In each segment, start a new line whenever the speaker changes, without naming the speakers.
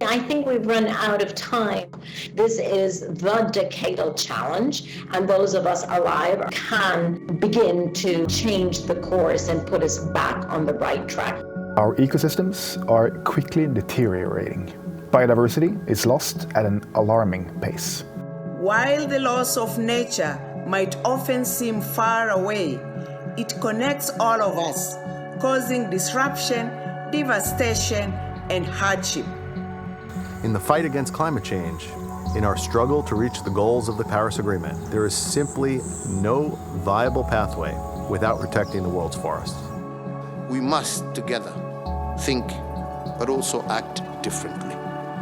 I think we've run out of time. This is the decadal challenge, and those of us alive can begin to change the course and put us back on the right track.
Our ecosystems are quickly deteriorating. Biodiversity is lost at an alarming pace.
While the loss of nature might often seem far away, it connects all of us, causing disruption, devastation, and hardship.
In the fight against climate change, in our struggle to reach the goals of the Paris Agreement, there is simply no viable pathway without protecting the world's forests.
We must together think, but also act differently.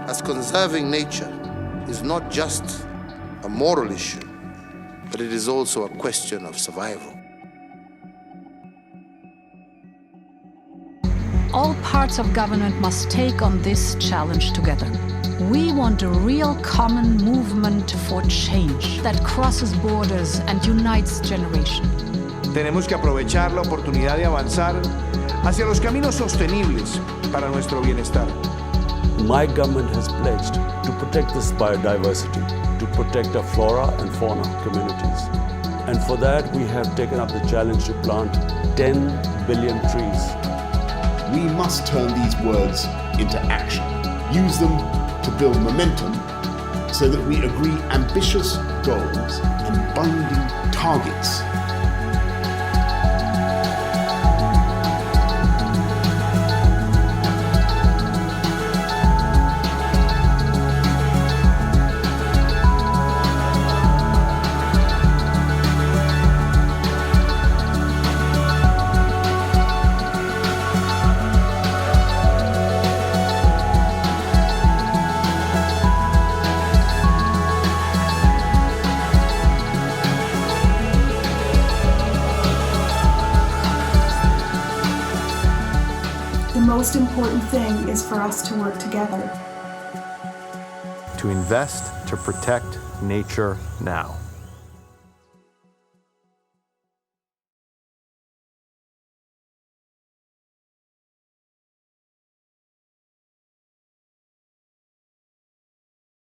As conserving nature is not just a moral issue, but it is also a question of survival.
All parts of government must take on this challenge together. We want a real common movement for change that crosses borders and unites generations.
Tenemos que aprovechar la oportunidad de avanzar hacia los caminos sostenibles para nuestro bienestar.
My government has pledged to protect this biodiversity, to protect our flora and fauna communities. And for that, we have taken up the challenge to plant 10 billion trees.
We must turn these words into action, use them to build momentum so that we agree ambitious goals and binding targets.
The most important thing is for us to work together.
To invest to protect nature now.